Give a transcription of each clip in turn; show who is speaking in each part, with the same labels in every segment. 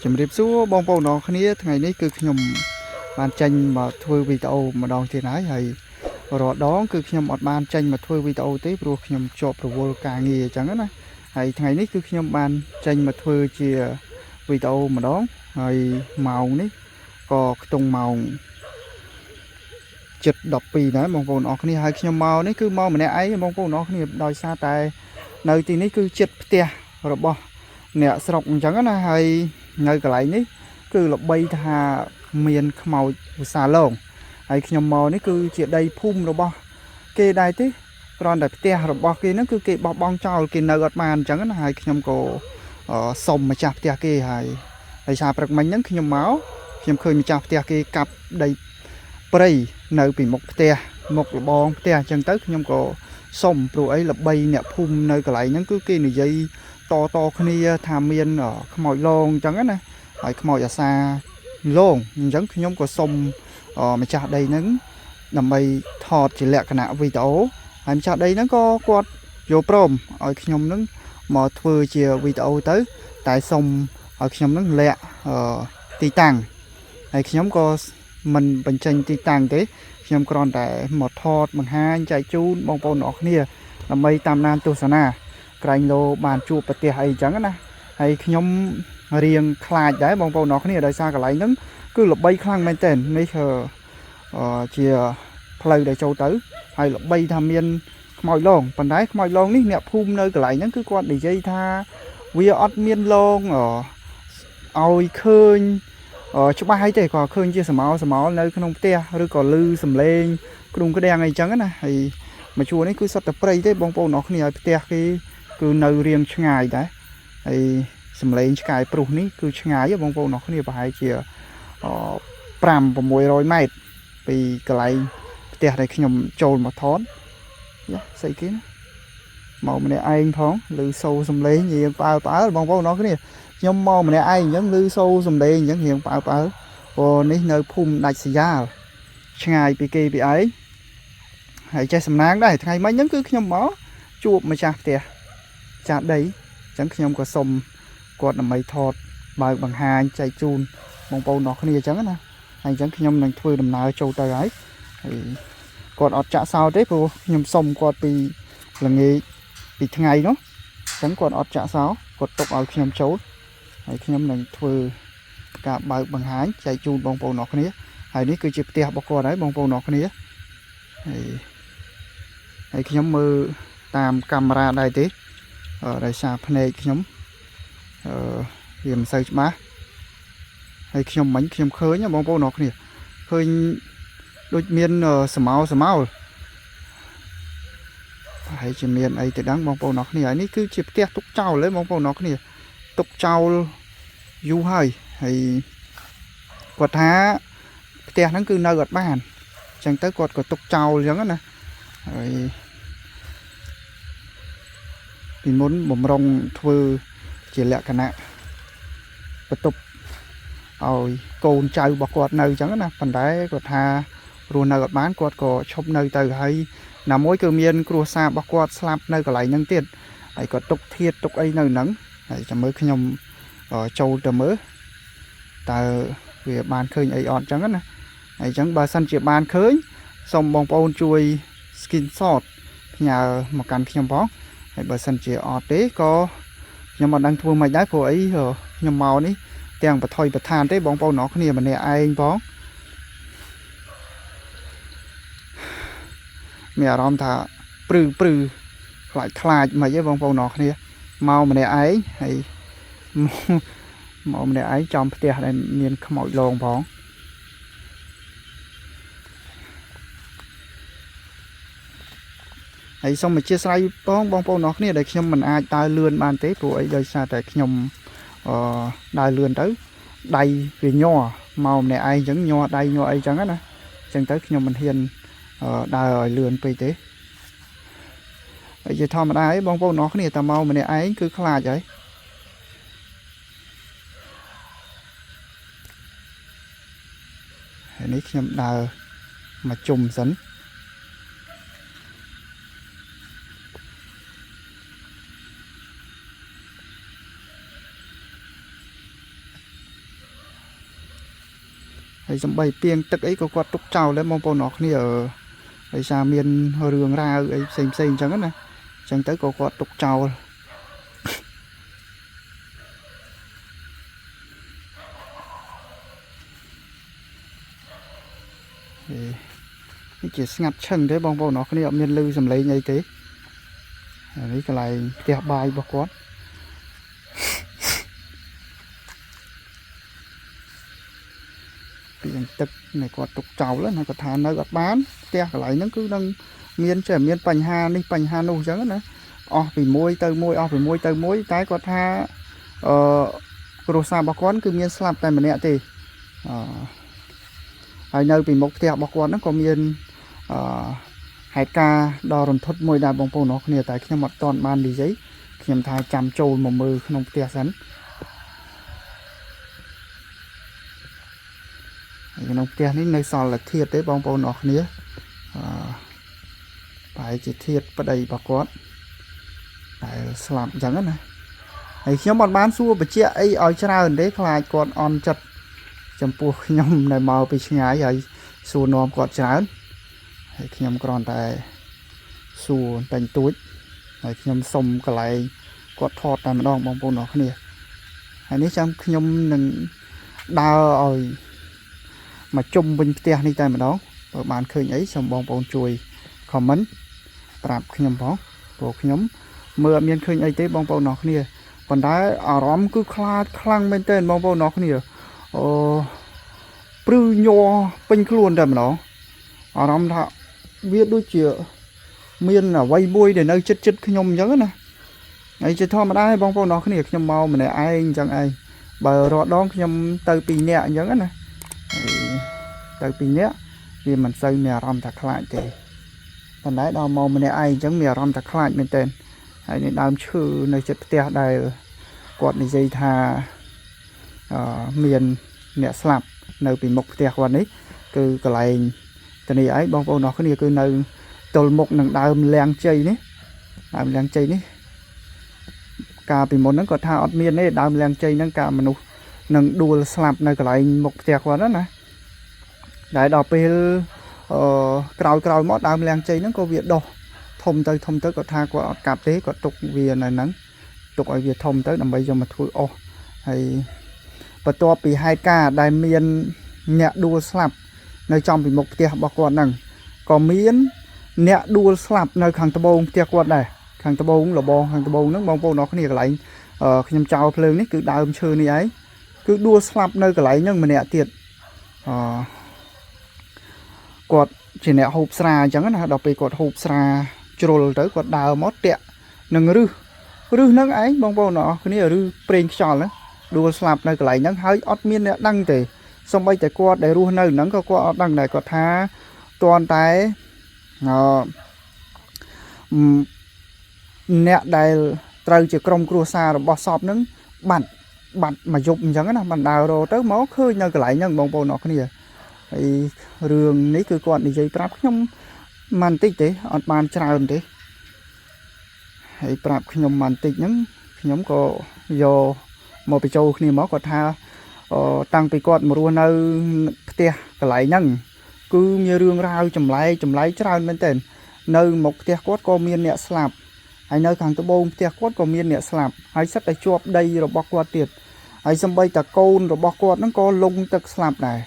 Speaker 1: chấm riệp xúa bong bầu nó khné ngày nay cứ nhom bàn tranh mà thôi video mà đòn thì nói hay rồi đó cứ nhom ọt bàn tranh mà thôi video tới rồi nhom chọp rồi vô cả nghề chẳng á hay ngày nay cứ nhom bàn tranh mà thôi chia video mà đó hay màu ní có tung màu chật đọc pì đấy bong bầu nó khné hay nhom màu ní cứ màu mà này ấy bong bầu nó khné đòi xa tay nơi thì ní cứ chật tia rồi bỏ nè sọc chẳng á hay nơi cái lại ní cứ là bay thà miền màu xà lồng hay khi nhom mò ní cứ chuyện đây phum rồi bao kê đây tí còn đặt tia rồi bao kê nó cứ kê bao bong trao kê nơi gọt màn chẳng hay khi nhom cổ sòng mà chạp tia kê hay sao bật mình những khi nhom máu khi nhom khơi mà chạp tia kê cặp đây prey nơi bị một tia một là bong tia chân tới khi nhom cổ sòng rồi ấy là bay nè phum nơi cái lại những cứ kê này dây to to khi tham miên ở mồi lon chẳng á hay mồi ở xa lon giống khi nhóm của sông mà chặt đây nắng nằm mây thọt chỉ lẹ cái nạ vì tố hay chặt đây nó có quạt vô prom ở khi nhóm nó mà vừa chiều vì tố tới tại sông ở khi nhóm nó lẹ tì tàng hay khi nhóm có mình bình tranh tì tàng thế khi nhóm còn tại một thọt bằng hai chạy chun bông bông nọ kia nằm mây tam nan tu sana cái lô bàn chụp bật tiệt hay chẳng á hay nhóm riêng khai đấy bông bông nó cái này xa cả lại nấm cứ là bay khang men tên mấy chia play để châu tới hay là bay tham miên mồi lon phần đáy mồi lon ní nẹp phum nơi cái lại những cứ con để dây tha vi ót miên lon ở oi khơi chụp hai thế còn khơi chia sầm máu nơi không tia rồi còn lư sầm lên cùng cái đèn này chẳng á hay mà chùa này cứ sắp tập play thế bông bông nó cái này tia cái cứ nơi riêng ngày đấy hay sầm lên cái pru ní cứ ngày với bông bông nó cái này phải chia pram và mùi rồi mệt vì cái lại tia này khi nhom trồn mà thón xây kiến màu mình này anh thón lư sâu sầm lên gì bao bông bông nó cái này nhom màu mình này anh giống lư sâu sầm lên giống hiện bao còn ní nơi phum đại xì ra ngày bị kỳ bị ấy hãy chơi sầm nang đây ngày mấy nhấn cứ nhom máu chuột mà chặt tiệt chặt đấy chẳng nhom có sông quạt là mày thọt bài bằng hai chạy chun bông bầu nó không chẳng nè anh chẳng nhom này thuê đầm nào châu tay ấy quạt ọt chạ sao đấy vô nhom sông quạt bị là nghề bị ngày đó chẳng quạt ọt chạ sao quạt tộc ở nhom chấu hay nhom này thuê cả bài bằng hai chạy chun bông bầu nó không hay ní cứ chụp tiệt bọc quạt đấy bông bầu nó không hay nhóm mơ tam camera đây tí ở đây xa phần này nhóm hiểm xây má hay nhóm bánh nhóm khơi nhá bông bông nó kìa khơi đôi miên sầm máu hay chỉ miên ấy thì đáng bông bông nó kìa ní cứ chụp tiệt túc trâu lấy bông bông nó kìa túc trâu du hơi hay quạt há tiệt nó cứ nơi gọt bàn chẳng tới quạt của túc trâu giống nè rồi mình muốn bấm rong thưa chỉ lẹ cái nè bắt tục rồi cồn chơi bọc quạt nơi chẳng nè phần đáy quạt hà rồi nơi bán quạt có chụp nơi từ hay nằm mỗi cơ miên cua xa bọc quạt slap nơi còn lại nhân tiền hay có tục thiệt tục ấy nơi nắng hay cho mới khi nhom ở châu tờ mới ta về bàn khơi ấy on chẳng nè hay chẳng bà săn chỉ bàn khơi xong bông bông chui skin shot nhà một căn khi nhom bó hay bà săn chỉ ọt đấy có nhưng mà đang thua mày đá của ấy rồi nhom màu ní tiền bật thôi bật than đấy bông bông nó cái này mà nè ai bó mẹ rom thà prư lại khai mà với bông bông nó cái này màu mà nè ấy hay màu mà nè ấy trong tiền này miền màu lồng bó hay xong mà chia sẻ bông bông nó này để khi mình ai đai lươn ban tế của ấy đời xa tại khi nhom đai lươn tới đây về nho màu này ai chẳng nho đây nho ấy chẳng á nè chẳng tới khi mình hiền đai rồi lươn về tế vậy thôi mà ai bông bông nó này tao màu mình này ấy cứ khá vậy nếu khi đai mà chùm dẫn ហើយសំបីពីងទឹកអីក៏គាត់ទុកចោលដែរបងប្អូនអរគ្នាដោយសារមានរឿងរ៉ាវអីផ្សេងអញ្ចឹងណាអញ្ចឹងទៅក៏គាត់ទុកចោលនេះជាស្ងាត់ឈឹងទេបងប្អូនអរគ្នាអត់មានឮសំឡេងអីទេនេះកន្លែងផ្ទះបាយរបស់គាត់ពីទឹកnàyគាត់ទុកចោលណាគាត់ថានៅអត់បានផ្ទះកន្លែងហ្នឹងគឺនឹងមានចេះមានបញ្ហានេះបញ្ហានោះអញ្ចឹងណាអស់ពីមួយទៅមួយអស់ពីមួយទៅមួយតែគាត់ថាគ្រួសាររបស់គាត់គឺមានស្លាប់តែម្នាក់ទេហើយនៅពីមុខផ្ទះរបស់គាត់ហ្នឹងក៏មានហេតុការណ៍ដ៏រន្ធត់មួយដែរបងប្អូនអរគ្នាតែខ្ញុំអត់ទាន់បាននិយាយខ្ញុំថាចាំចូលមកមើលក្នុងផ្ទះសិនក្នុងផ្ទះនេះនៅសល់តែធាតុទេបងប្អូនអរគ្នាប្រហែលជាធាតុប្តីរបស់គាត់តែស្លាប់អញ្ចឹងណាហើយខ្ញុំអត់បានសួរបញ្ជាក់អីឲ្យច្រើនទេខ្លាចគាត់អន់ចិត្តចំពោះខ្ញុំនៅមកពីឆ្ងាយហើយសួរនាំគាត់ច្រើនហើយខ្ញុំគ្រាន់តែសួរតែទួចហើយខ្ញុំសុំកន្លែងគាត់ថតតែម្ដងបងប្អូនអរគ្នាហើយនេះចាំខ្ញុំនឹងដើរឲ្យមកជុំវិញផ្ទះនេះតែម្ដងបើបានឃើញអីសូមបងប្អូនជួយ comment ប្រាប់ខ្ញុំផងព្រោះខ្ញុំមើលអត់មានឃើញអីទេបងប្អូនអរគ្នាប៉ុន្តែអារម្មណ៍គឺខ្លាចខ្លាំងមែនទែនបងប្អូនអរគ្នាព្រឺញ័រពេញខ្លួនតែម្ដងអារម្មណ៍ថាវាដូចជាមានអ្វីមួយដែលនៅចិត្តខ្ញុំអញ្ចឹងណាហើយជាធម្មតាបងប្អូនអរគ្នាខ្ញុំមកម្នាក់ឯងអញ្ចឹងឯងបើរាល់ដងខ្ញុំទៅពីរនាក់អញ្ចឹងណាទៅពីរនាក់វាមិនសូវមានអារម្មណ៍ថាខ្លាចទេប៉ុន្តែដល់មកម្នាក់ឯងអញ្ចឹងមានអារម្មណ៍ថាខ្លាចមែនទែនហើយនេះដើមឈើនៅជិតផ្ទះដែលគាត់និយាយថាមានអ្នកស្លាប់នៅពីមុខផ្ទះគាត់នេះគឺកន្លែងទៅនេះឯងបងប្អូនអរគ្នាគឺនៅទល់មុខនឹងដើមលៀងជ័យនេះដើមលៀងជ័យនេះកាលពីមុនហ្នឹងគាត់ថាអត់មានទេដើមលៀងជ័យហ្នឹងកាលមនុស្សនឹងដួលស្លាប់នៅកន្លែងមុខផ្ទះគាត់ណាតែដល់ពេលក្រោយមកដើមលៀងជ័យហ្នឹងក៏វាដុះធំទៅគាត់ថាគាត់អត់កាប់ទេគាត់ទុកវានៅហ្នឹងទុកឲ្យវាធំទៅដើម្បីយកមកធ្វើអុសហើយបន្ទាប់ពីហេតុការណ៍ដែលមានអ្នកដួលស្លាប់នៅចំពីមុខផ្ទះរបស់គាត់ហ្នឹងក៏មានអ្នកដួលស្លាប់នៅខាងត្បូងផ្ទះគាត់ដែរខាងត្បូងលបងខាងត្បូងហ្នឹងបងប្អូនអរគ្នាកន្លែងខ្ញុំចោលភ្លើងនេះគឺដើមឈើនេះឯងគឺដួលស្លាប់នៅកន្លែងហ្នឹងម្នាក់ទៀតគាត់ជាអ្នកហូបស្រាអញ្ចឹងណាដល់ពេលគាត់ហូបស្រាជ្រុលទៅគាត់ដើរមកតាក់នឹងរឹសហ្នឹងឯងបងប្អូនអរគ្នាឬប្រេងខ្យល់ហ្នឹងដួលស្លាប់នៅកន្លែងហ្នឹងហើយអត់មានអ្នកដឹងទេសូម្បីតែគាត់ដែលរស់នៅហ្នឹងក៏គាត់អត់ដឹងដែរគាត់ថាតន់តែអ្នកដែលត្រូវជាក្រុមគ្រួសាររបស់សពហ្នឹងបាត់មកយប់អញ្ចឹងណាបានដើររទៅមកឃើញនៅកន្លែងហ្នឹងបងប្អូនអរគ្នាហើយរឿងនេះគឺគាត់និយាយប្រាប់ខ្ញុំមិនតិចទេអត់បានច្រើនទេហើយប្រាប់ខ្ញុំមិនតិចហ្នឹងខ្ញុំក៏យកមកបញ្ចូលគ្នាមកគាត់ថាតាំងពីគាត់មករស់នៅផ្ទះកន្លែងហ្នឹងគឺមានរឿងរ៉ាវចម្លែកច្រើនមែនទែននៅមុខផ្ទះគាត់ក៏មានអ្នកស្លាប់ហើយនៅខាងត្បូងផ្ទះគាត់ក៏មានអ្នកស្លាប់ហើយសិតតែជាប់ដីរបស់គាត់ទៀតហើយសំបីតាកូនរបស់គាត់ហ្នឹងក៏លង់ទឹកស្លាប់ដែរ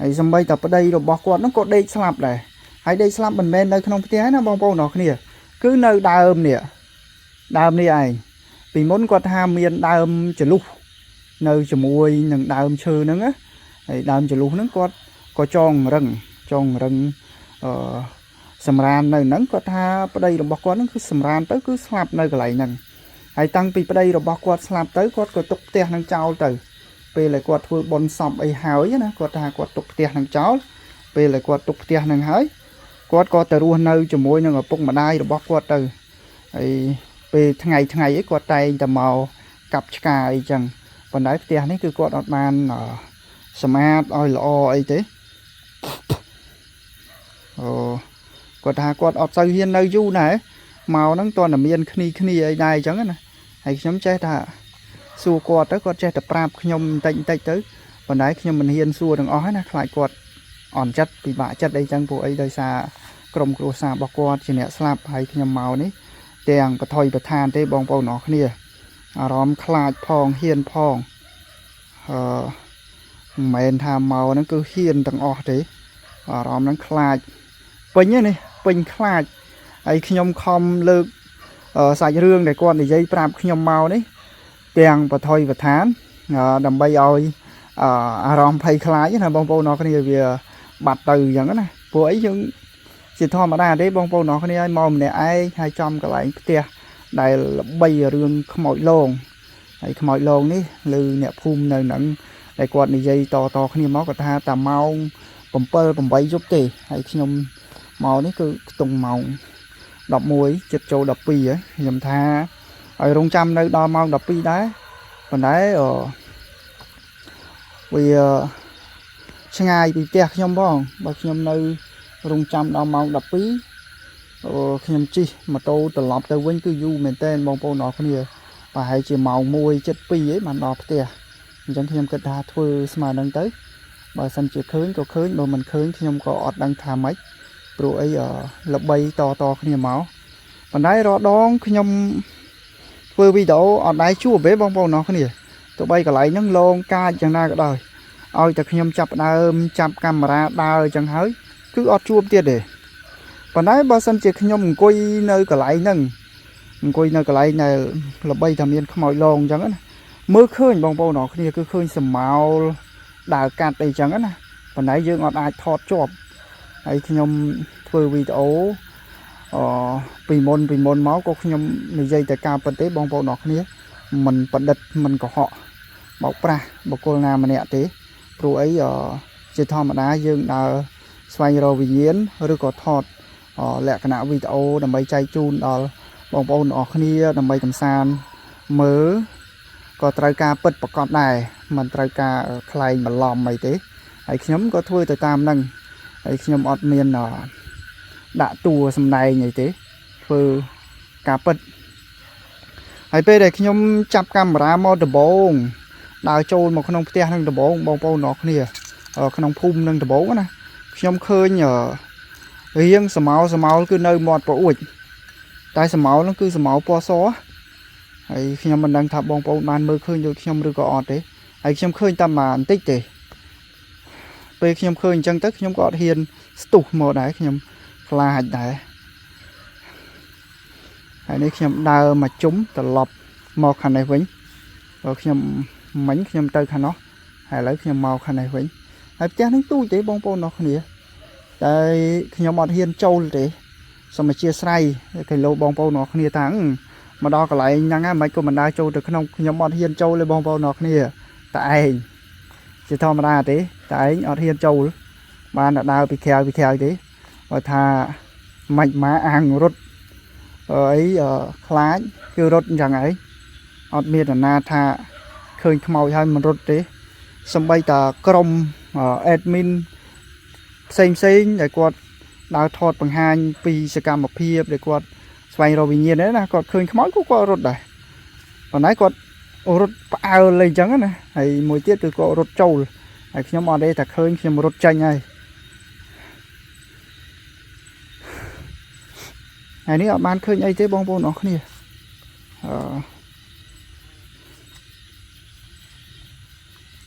Speaker 1: ហើយសំបីតាប្តីរបស់គាត់ហ្នឹងក៏ដេកស្លាប់ដែរហើយដេកស្លាប់មិនមែននៅក្នុងផ្ទះណាបងប្អូនអរគ្នាគឺនៅដើមនេះឯងពីមុនគាត់ថាមានដើមចលុះនៅជាមួយនឹងដើមឈើហ្នឹងណាហើយដើមចលុះហ្នឹងគាត់ក៏ចងរឹងសម្រាននៅហ្នឹងគាត់ថាប្តីរបស់គាត់ហ្នឹងគឺសម្រានទៅគឺស្លាប់នៅកន្លែងហ្នឹងហើយតាំងពីប្តីរបស់គាត់ស្លាប់ទៅគាត់ក៏ទុកផ្ទះហ្នឹងចោលទៅពេលដែលគាត់ធ្វើបុណ្យសពអីហើយណាគាត់ថាគាត់ទុកផ្ទះហ្នឹងចោលពេលដែលគាត់ទុកផ្ទះហ្នឹងហើយគាត់ក៏ទៅរស់នៅជាមួយនឹងឪពុកម្ដាយរបស់គាត់ទៅហើយពេលថ្ងៃអីគាត់តែងតែមកកាប់ឆ្កាអីចឹងប៉ុន្តែផ្ទះនេះគឺគាត់អត់បានសម្អាតឲ្យល្អអីទេគាត់ថាគាត់អត់សូវហ៊ាននៅយូរដែរមកហ្នឹងតើមានគ្នាអីដែរអញ្ចឹងណាហើយខ្ញុំចេះថាសួរគាត់ទៅគាត់ចេះតែប្រាប់ខ្ញុំបន្តិចទៅ ប៉ុន្តែខ្ញុំមិនហ៊ានសួរទាំងអស់ណាខ្លាចគាត់អន់ចិត្តពិបាកចិត្តអីចឹងពួកអីដោយសារក្រុមគ្រួសាររបស់គាត់ជាអ្នកស្លាប់ហើយខ្ញុំមកនេះទាំងបថុយប្រឋានទេបងប្អូនអរគ្នាអារម្មណ៍ខ្លាចផងហ៊ានផងមិនមែនថាមកហ្នឹងគឺហ៊ានទាំងអស់ទេអារម្មណ៍ហ្នឹងខ្លាចពេញនេះពេញខ្លាចហើយខ្ញុំខំលើកសាច់រឿងដែលគាត់និយាយប្រាប់ខ្ញុំមកនេះទាំងបថុយប្រឋានដើម្បីឲ្យអារម្មណ៍ភ័យខ្លាចណាបងប្អូនអរគ្នាវាបាត់ទៅអញ្ចឹងណាព្រោះអីយើងជាធម្មតាទេបងប្អូនអរគ្នាឲ្យមកម្នាក់ឯងហើយចំកន្លែងផ្ទះដែលល្បីរឿងខ្មោចលងហើយខ្មោចលងនេះឬអ្នកភូមិនៅហ្នឹងដែលគាត់និយាយតគ្នាមកគាត់ថាតាម៉ោង7 8យប់ទេហើយខ្ញុំមកនេះគឺខ្ទង់ម៉ោង11 ចិត្តចូល12ហើយខ្ញុំថាឲ្យរងចាំនៅដល់ម៉ោង12ដែរប៉ុន្តែវាឆ្ងាយពីផ្ទះខ្ញុំផងបើខ្ញុំនៅរងចាំដល់ម៉ោង12ខ្ញុំជិះម៉ូតូត្រឡប់ទៅវិញគឺយូរមែនតើបងប្អូនអរគ្នាប្រហែលជាម៉ោង1:72ឯងបានដល់ផ្ទះអញ្ចឹងខ្ញុំគិតថាធ្វើស្មើនឹងទៅបើសិនជាឃើញក៏ឃើញបើមិនឃើញខ្ញុំក៏អត់ដឹងថាម៉េចព្រោះអីល្បីតគ្នាមកប៉ុន្តែរាល់ដងខ្ញុំធ្វើវីដេអូអត់ដែរជួបទេបងប្អូនអរគ្នាទោះបីកន្លែងហ្នឹងលងកាចយ៉ាងណាក៏ដោយឲ្យតែខ្ញុំចាប់ដើមចាប់កាមេរ៉ាដើរអញ្ចឹងហើយគឺអត់ជួបទៀតទេប៉ុន្តែបើសិនជាខ្ញុំអង្គុយនៅកន្លែងហ្នឹងអង្គុយនៅកន្លែងដែលល្បីថាមានខ្មោចលងអញ្ចឹងណាមើលឃើញបងប្អូនអរគ្នាគឺឃើញសម្ោលដើរកាត់អីអញ្ចឹងណាប៉ុន្តែយើងអត់អាចថតជាប់ហើយខ្ញុំធ្វើវីដេអូពីមុនមកក៏ខ្ញុំនិយាយតែការពិតទេបងប្អូនអរគ្នាមិនប្រឌិតមិនកុហកបោកប្រាស់បុគ្គលណាម្នាក់ទេព្រោះអីជាធម្មតាយើងដើរស្វែងរកវិញ្ញាណឬក៏ថតលក្ខណៈវីដេអូដើម្បីចែកជូនដល់បងប្អូនអរគ្នាដើម្បីកំសាន្តមើលក៏ត្រូវការពិតប្រកបដែរមិនត្រូវការខ្លែងបន្លំអីទេហើយខ្ញុំក៏ធ្វើទៅតាមហ្នឹងហើយខ្ញុំអត់មានដាក់តួសម្ដែងអីទេធ្វើការពិតហើយពេលដែលខ្ញុំចាប់កាមេរ៉ាមកដំបងដើរចូលមកក្នុងផ្ទះនឹងដំបងបងប្អូនអរគ្នាក្នុងភូមិនឹងដំបងណាខ្ញុំឃើញរៀងសម្ោលគឺនៅមាត់ប្រអួចតែសម្ោលហ្នឹងគឺសម្ោលពណ៌សហើយខ្ញុំមិនដឹងថាបងប្អូនបានមើលឃើញដូចខ្ញុំឬក៏អត់ទេហើយខ្ញុំឃើញតែបន្តិចទេពេលខ្ញុំឃើញអញ្ចឹងទៅខ្ញុំក៏អត់ហ៊ានស្ទុះមកដែរខ្ញុំខ្លាចដែរហើយនេះខ្ញុំដើរមកជុំត្រឡប់មកខាងនេះវិញព្រោះខ្ញុំមិញខ្ញុំទៅខាងនោះហើយឥឡូវខ្ញុំមកខាងនេះវិញហើយផ្ទះហ្នឹងទូចទេបងប្អូនអរគ្នាតែខ្ញុំអត់ហ៊ានចូលទេសូមអធិស្ឋានគេលោកបងប្អូនអរគ្នាថាមកដល់កន្លែងហ្នឹងហ្នឹងមិនក៏មិនដើរចូលទៅក្នុងខ្ញុំអត់ហ៊ានចូលទេបងប្អូនអរគ្នាតែឯងជាធម្មតាទេតែឯងអត់ហ៊ានចូលបានតែដើរពីក្រៅទេបើថាមិនមកអាងរត់អីខ្លាចគឺរត់អញ្ចឹងហើយអត់មាននរណាថាឃើញខ្មោចហើយមិនរត់ទេសំបីតាក្រុមadmin ផ្សេងដែលគាត់ដើរថតបង្ហាញពីសកម្មភាពដែលគាត់ស្វែងរកវិញ្ញាណណាគាត់ឃើញខ្មោចគាត់រត់ដែរប៉ុន្តែគាត់រត់ផ្អើលអីចឹងណាហើយមួយទៀតគឺគាត់រត់ចូលហើយខ្ញុំអត់ទេតែឃើញខ្ញុំរត់ចាញ់ហើយនេះអត់បានឃើញអីទេបងប្អូនអរគ្នា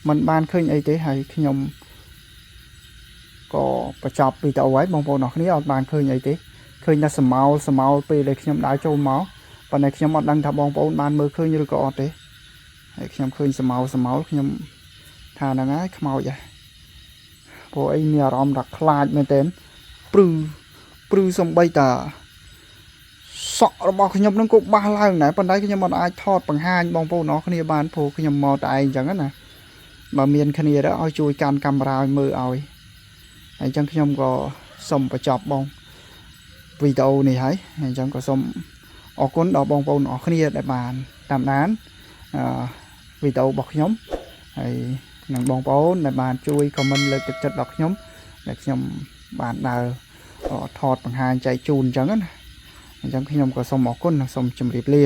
Speaker 1: มันបានឃើញអីទេហើយខ្ញុំក៏បញ្ចប់វីដេអូហើយបងប្អូនអរគ្នាអត់បានឃើញអីទេឃើញតែសម្ោលពេលដែលខ្ញុំដើរចូលមកប៉ុន្តែខ្ញុំអត់ដឹងថាបងប្អូនបានមើលឃើញឬក៏អត់ទេហើយខ្ញុំឃើញសម្ោលខ្ញុំថាហ្នឹងហើយខ្មោចហើយព្រោះអីមានអារម្មណ៍ថាខ្លាចមែនទែនព្រឺសំបីតាសក់របស់ខ្ញុំនឹងក៏បាសឡើងដែរប៉ុន្តែខ្ញុំមិនអាចថតបង្ហាញបងប្អូនអរគ្នាបានព្រោះខ្ញុំមកតែឯងអញ្ចឹងណាបើមានគ្នាទៅឲ្យជួយកាន់កាមេរ៉ាឲ្យមើលឲ្យហើយអញ្ចឹងខ្ញុំក៏សូមបញ្ចប់បងវីដេអូនេះហើយអញ្ចឹងក៏សូមអរគុណដល់បងប្អូនអរគ្នាដែលបានតាមដានវីដេអូរបស់ខ្ញុំហើយនិងបងប្អូនដែលបានជួយ comment លើកទឹកចិត្តដល់ខ្ញុំដែលខ្ញុំបានដើរថតបង្ហាញចែកជូនអញ្ចឹងណាអញ្ចឹងខ្ញុំក៏សូមអរគុណនិងសូមជម្រាបលា